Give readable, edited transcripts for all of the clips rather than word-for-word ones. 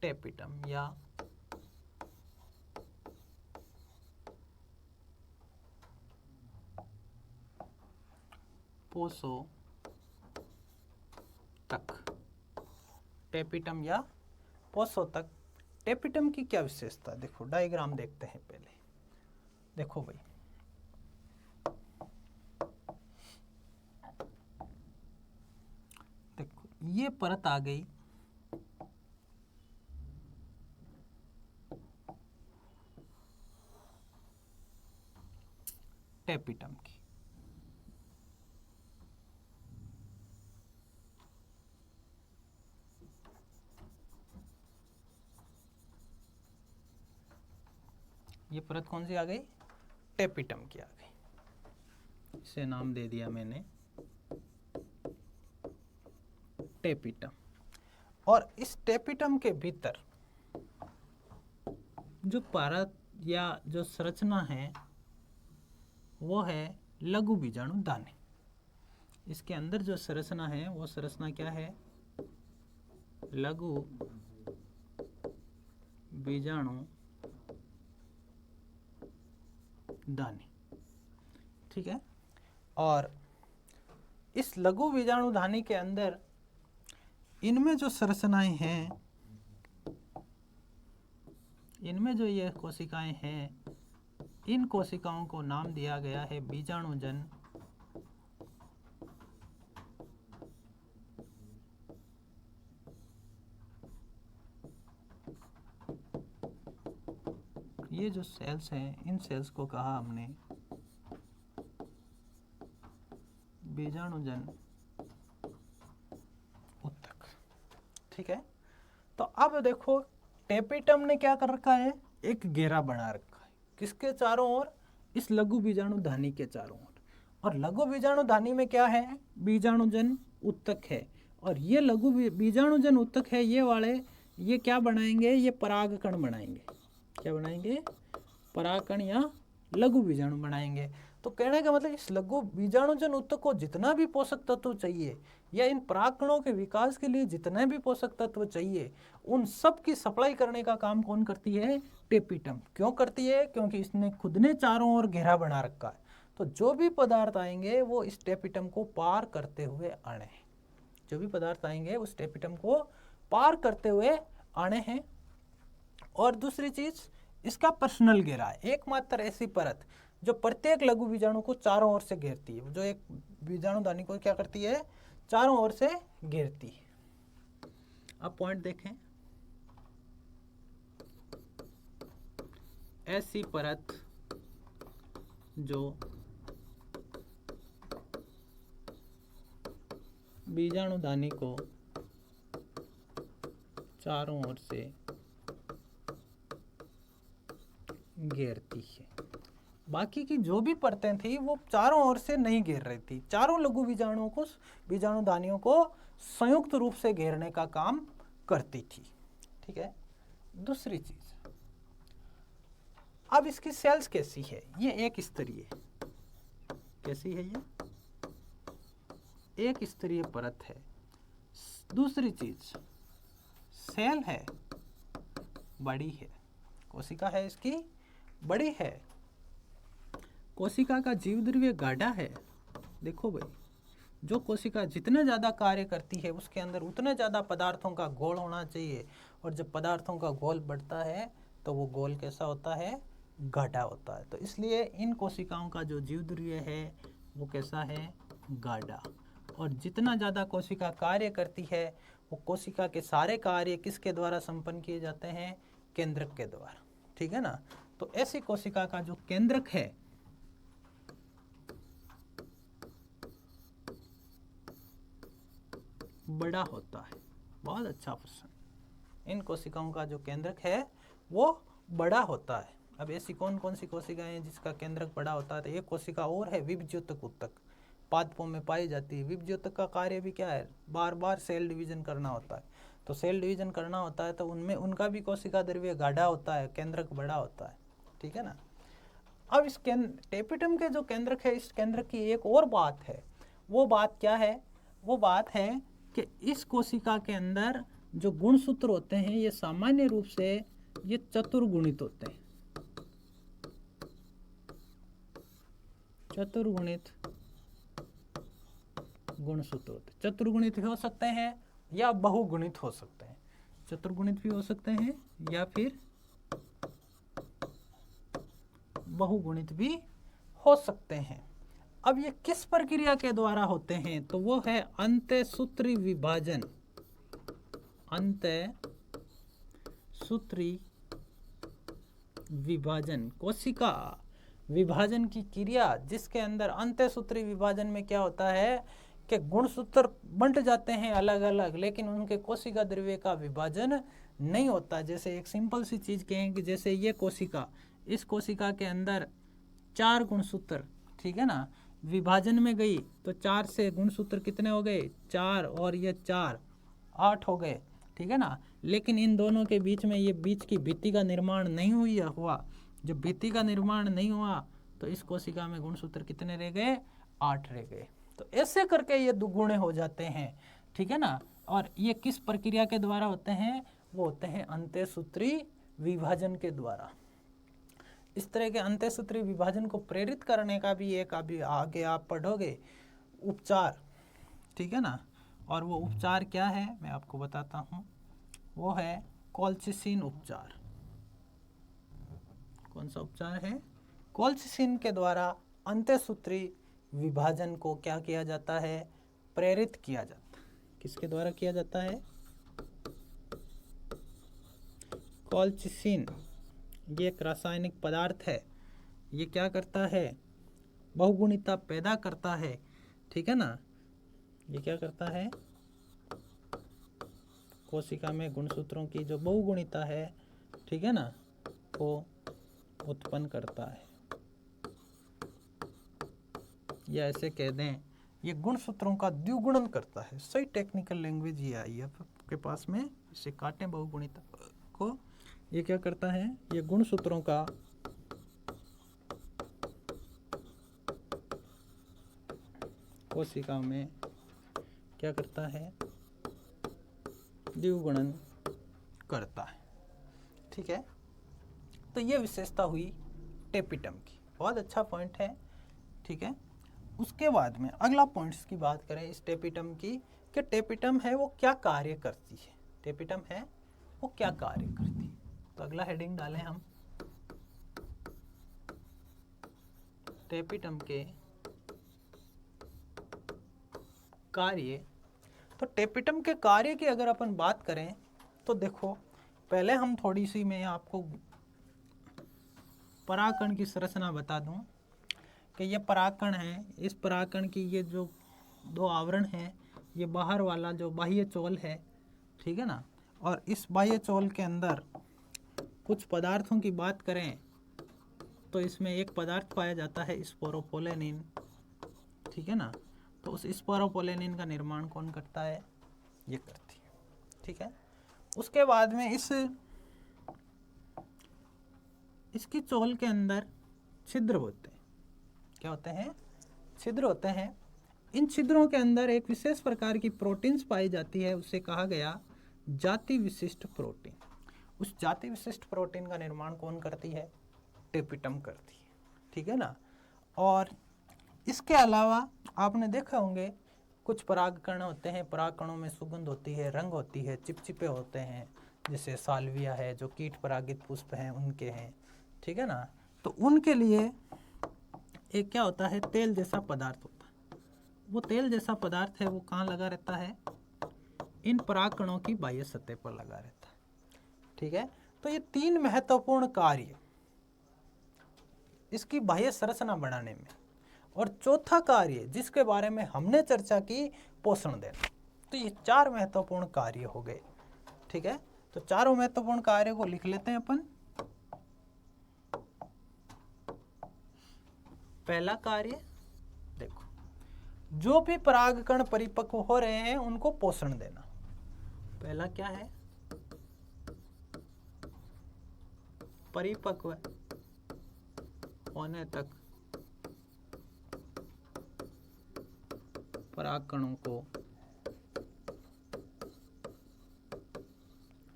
Tapetum या पोषोतक। Tapetum या पोषोतक। Tapetum की क्या विशेषता, देखो डायग्राम देखते हैं पहले। देखो भाई, देखो ये परत आ गई टेपिटम की। ये परत कौन सी आ गई, टेपिटम की आ गई। इसे नाम दे दिया मैंने टेपिटम। और इस टेपिटम के भीतर जो परत या जो संरचना है वो है लघु बीजाणु दानी। इसके अंदर जो संरचना है वो संरचना क्या है, लघु बीजाणु दानी। ठीक है। और इस लघु बीजाणु दानी के अंदर इनमें जो संरचनाएं हैं, इनमें जो ये कोशिकाएं हैं, इन कोशिकाओं को नाम दिया गया है बीजाणुजन ये जो सेल्स हैं, इन सेल्स को कहा हमने बीजाणुजन ऊतक। ठीक है। तो अब देखो टेपिटम ने क्या कर रखा है, एक घेरा बना रखा है किसके चारों ओर, इस लघु बीजाणु धानी के चारों ओर। और लघु बीजाणु धानी में क्या है, बीजाणुजन ऊतक है। और ये लघु बीजाणुजन ऊतक है, ये वाले ये क्या बनाएंगे, ये परागकण बनाएंगे। क्या बनाएंगे, परागकण या लघु बीजाणु बनाएंगे। तो कहने का मतलब इस लघु बीजाणुजन ऊतक को जितना भी पोषक तत्व चाहिए या इन परागकणों के विकास के लिए जितने भी पोषक तत्व चाहिए, उन सब की सप्लाई करने का काम कौन करती है, टेपिटम। क्यों करती है, क्योंकि इसने खुद ने चारों ओर घेरा बना रखा है। तो जो भी पदार्थ आएंगे वो इस टेपिटम को पार करते हुए आने हैं। जो भी पदार्थ आएंगे उस टेपिटम को पार करते हुए आने हैं। और दूसरी चीज, इसका पर्सनल घेरा है, एकमात्र ऐसी परत जो प्रत्येक लघु बीजाणु को चारों ओर से घेरती है, जो एक बीजाणु दानी को क्या करती है, चारों ओर से घेरती है। अब पॉइंट देखें, ऐसी परत जो बीजाणु दानी को चारों ओर से घेरती है। बाकी की जो भी परतें थी वो चारों ओर से नहीं घेर रही थी, चारों लघु बीजाणुओं को, बीजाणु दानियों को संयुक्त रूप से घेरने का काम करती थी। ठीक है। दूसरी चीज, अब इसकी सेल्स कैसी है, ये एक स्तरीय, कैसी है, ये एक स्तरीय परत है। दूसरी चीज, सेल है, बड़ी है, कोशिका है इसकी बड़ी है, कोशिका का जीव द्रव्य गाढ़ा है। देखो भाई, जो कोशिका जितने ज़्यादा कार्य करती है उसके अंदर उतने ज़्यादा पदार्थों का घोल होना चाहिए। और जब पदार्थों का घोल बढ़ता है तो वो घोल कैसा होता है, गाढ़ा होता है। तो इसलिए इन कोशिकाओं का जो जीव द्रव्य है वो कैसा है, गाढ़ा। और जितना ज़्यादा कोशिका कार्य करती है वो कोशिका के सारे कार्य किसके द्वारा संपन्न किए जाते हैं, केंद्रक के द्वारा। ठीक है ना। तो ऐसी कोशिका का जो केंद्रक है बड़ा होता है। बहुत अच्छा प्रश्न। इन कोशिकाओं का जो केंद्रक है वो बड़ा होता है। अब ऐसी कौन कौन सी कोशिकाएं हैं जिसका केंद्रक बड़ा होता है, तो एक कोशिका और है विभज्योतक ऊतक, पादपों में पाई जाती है। विभज्योतक का कार्य भी क्या है, बार बार सेल डिवीजन करना होता है। तो सेल डिवीजन करना होता है तो उनमें उनका भी कोशिका द्रव्य गाढ़ा होता है, केंद्रक बड़ा होता है। ठीक है ना। अब इस टेपिटम के जो केंद्रक है, इस केंद्रक की एक और बात है। वो बात क्या है, वो बात है कि इस कोशिका के अंदर जो गुणसूत्र होते हैं ये सामान्य रूप से ये चतुर्गुणित होते हैं, चतुर्गुणित गुणसूत्र होते हैं। चतुर्गुणित भी हो सकते हैं या बहुगुणित हो सकते हैं, चतुर्गुणित भी हो सकते हैं या फिर बहुगुणित भी हो सकते हैं। अब ये किस प्रक्रिया के द्वारा होते हैं, तो वो है अंतःसूत्री विभाजन, अंतःसूत्री विभाजन, कोशिका विभाजन की क्रिया, जिसके अंदर अंतःसूत्री विभाजन में क्या होता है कि गुणसूत्र बंट जाते हैं अलग अलग, लेकिन उनके कोशिका द्रव्य का विभाजन नहीं होता। जैसे एक सिंपल सी चीज कहें कि जैसे ये कोशिका, इस कोशिका के अंदर 4 गुणसूत्र, ठीक है ना, विभाजन में गई तो 4 से गुणसूत्र कितने हो गए 4, और ये 4 8 हो गए, ठीक है ना। लेकिन इन दोनों के बीच में ये बीच की भित्ति का निर्माण नहीं हुआ। जब भित्ति का निर्माण नहीं हुआ तो इस कोशिका में गुणसूत्र कितने रह गए 8 रह गए। तो ऐसे करके ये दुगुणे हो जाते हैं, ठीक है ना। और ये किस प्रक्रिया के द्वारा होते हैं, वो होते हैं अंतःसूत्री विभाजन के द्वारा। इस तरह के अंतःसूत्री विभाजन को प्रेरित करने का भी एक अभी आगे आप पढ़ोगे उपचार, ठीक है ना। और वो उपचार क्या है मैं आपको बताता हूँ, वो है कोल्चिसिन उपचार। कौन सा उपचार है, कोल्चिसिन के द्वारा अंतःसूत्री विभाजन को क्या किया जाता है, प्रेरित किया जाता है। किसके द्वारा किया जाता है, कोल्चिसिन, ये एक रासायनिक पदार्थ है, ये क्या करता है, बहुगुणिता पैदा करता है, ठीक है ना। ये क्या करता है, कोशिका में गुणसूत्रों की जो बहुगुणिता है, ठीक है ना, वो उत्पन्न करता है। या ऐसे कह दें ये गुणसूत्रों का द्विगुणन करता है। सही टेक्निकल लैंग्वेज ये आई है आपके पास में, इसे काटें बहुगुणिता को। ये क्या करता है, ये गुणसूत्रों का कोशिका में क्या करता है, द्विगुणन करता है, ठीक है। तो ये विशेषता हुई टेपिटम की, बहुत अच्छा पॉइंट है, ठीक है। उसके बाद में अगला पॉइंट्स की बात करें इस टेपिटम की, कि टेपिटम है वो क्या कार्य करती है, टेपिटम है वो क्या कार्य करती है। तो अगला हेडिंग डालें हम, टेपिटम के कार्य। तो टेपिटम के कार्य की अगर अपन बात करें तो देखो, पहले हम थोड़ी सी मैं आपको परागकण की संरचना बता दूं कि ये परागकण है। इस परागकण की ये जो 2 आवरण हैं, ये बाहर वाला जो बाह्य चोल है, ठीक है ना, और इस बाह्य चोल के अंदर कुछ पदार्थों की बात करें तो इसमें एक पदार्थ पाया जाता है स्पोरोपोलेनिन, ठीक है ना। तो उस स्पोरोपोलेनिन का निर्माण कौन करता है, ये करती है, ठीक है। उसके बाद में इसकी चोल के अंदर छिद्र होते हैं। क्या होते हैं, छिद्र होते हैं। इन छिद्रों के अंदर एक विशेष प्रकार की प्रोटीन्स पाई जाती है, उसे कहा गया जाति विशिष्ट प्रोटीन। उस जाति विशिष्ट प्रोटीन का निर्माण कौन करती है, टेपिटम करती है, ठीक है ना। और इसके अलावा आपने देखा होंगे कुछ परागकण होते हैं, परागकणों में सुगंध होती है, रंग होती है, चिपचिपे होते हैं, जैसे साल्विया है जो कीट परागित पुष्प हैं उनके हैं, ठीक है ना। तो उनके लिए एक क्या होता है, तेल जैसा पदार्थ होता है। वो तेल जैसा पदार्थ है वो कहाँ लगा रहता है, इन परागकणों की बाह्य सतह पर लगा रहता है, ठीक है। तो ये 3 महत्वपूर्ण कार्य इसकी बाह्य संरचना बनाने में, और चौथा कार्य जिसके बारे में हमने चर्चा की, पोषण देना। तो ये 4 महत्वपूर्ण कार्य हो गए, ठीक है। तो चारों महत्वपूर्ण कार्य को लिख लेते हैं अपन। पहला कार्य देखो, जो भी परागकण परिपक्व हो रहे हैं उनको पोषण देना। पहला क्या है, परिपक्व होने तक परागकणों को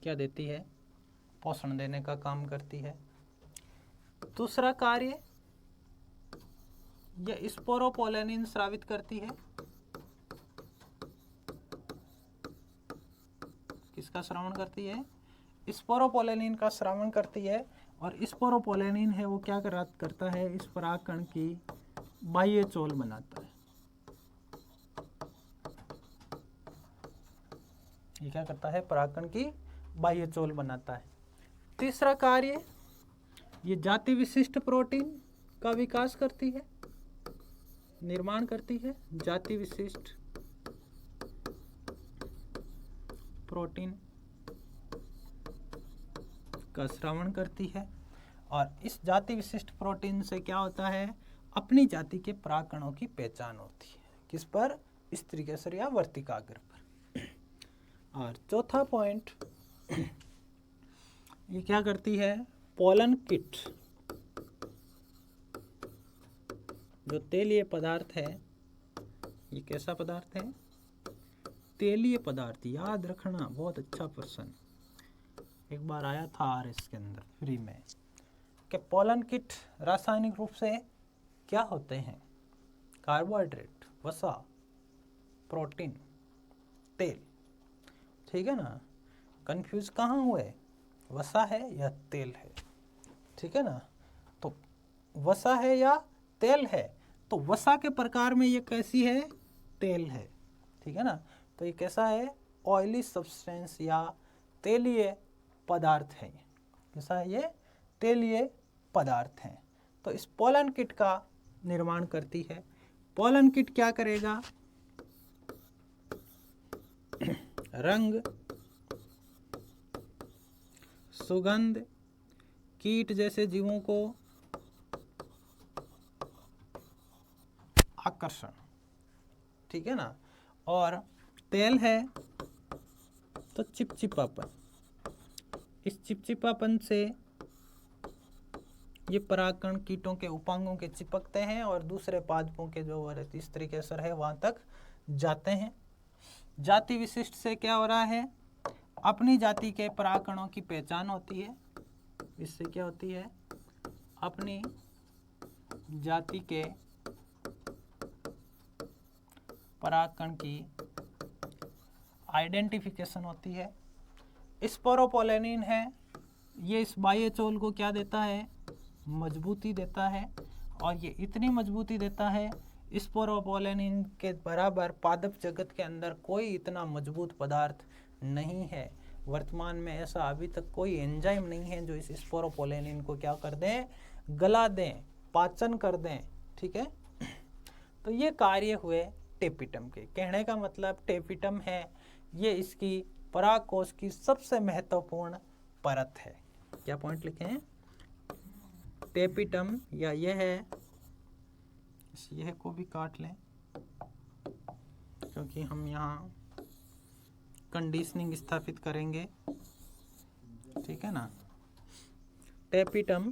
क्या देती है, पोषण देने का काम करती है। दूसरा कार्य, यह स्पोरोपोलेनिन स्रावित करती है। किसका श्रवण करती है, स्पोरोपोलेनिन का श्रवण करती है। और स्पोरोपोलेनिन है वो क्या करता है, इस परागकण की बाह्य चोल बनाता है। ये क्या करता है, परागकण की बाह्य चोल बनाता है। तीसरा कार्य, ये जाति विशिष्ट प्रोटीन का विकास करती है, निर्माण करती है। जाति विशिष्ट प्रोटीन का श्रवण करती है। और इस जाति विशिष्ट प्रोटीन से क्या होता है, अपनी जाति के परागकणों की पहचान होती है। किस पर, स्त्री केसर या वर्तिकाग्र पर। और चौथा पॉइंट, ये क्या करती है, पोलन किट, जो तेलीय पदार्थ है, ये कैसा पदार्थ है, तेलीय पदार्थ। याद रखना, बहुत अच्छा प्रश्न, एक बार आया था आरएस के अंदर फ्री में, कि पोलन किट रासायनिक रूप से क्या होते हैं, कार्बोहाइड्रेट, वसा, प्रोटीन, तेल। ठीक है ना, कंफ्यूज कहाँ हुए, वसा है या तेल है। ठीक है ना, तो वसा है या तेल है, तो वसा के प्रकार में ये कैसी है, तेल है। ठीक है ना, तो ये कैसा है, ऑयली सब्सटेंस या तेलीय पदार्थ है। कैसा है ये, तेलीय पदार्थ है। तो इस पोलन किट का निर्माण करती है। पोलन किट क्या करेगा, रंग, सुगंध, कीट जैसे जीवों को आकर्षण। ठीक है ना, और तेल है तो चिपचिपापन। इस चिपचिपापन से ये परागकण कीटों के उपांगों के चिपकते हैं और दूसरे पादपों के जो स्त्री केसर है वहां तक जाते हैं। जाति विशिष्ट से क्या हो रहा है, अपनी जाति के परागकणों की पहचान होती है। इससे क्या होती है, अपनी जाति के परागकण की आइडेंटिफिकेशन होती है। स्पोरोपोलेनिन है, ये इस बाह्य चोल को क्या देता है, मजबूती देता है। और ये इतनी मजबूती देता है, स्पोरोपोलेनिन के बराबर पादप जगत के अंदर कोई इतना मजबूत पदार्थ नहीं है। वर्तमान में ऐसा अभी तक कोई एंजाइम नहीं है जो इस स्पोरोपोलेनिन को क्या कर दें, गला दें, पाचन कर दें। ठीक है, तो ये कार्य हुए टेपिटम के। कहने का मतलब टेपिटम है, ये इसकी परागकोश की सबसे महत्वपूर्ण परत है। क्या पॉइंट लिखे हैं, टेपिटम, या यह है, यह को भी काट लें क्योंकि हम यहाँ कंडीशनिंग स्थापित करेंगे। ठीक है ना, टेपिटम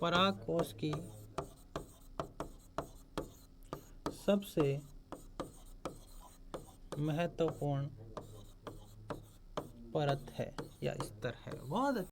परागकोश की सबसे महत्वपूर्ण परत है या स्तर है। बहुत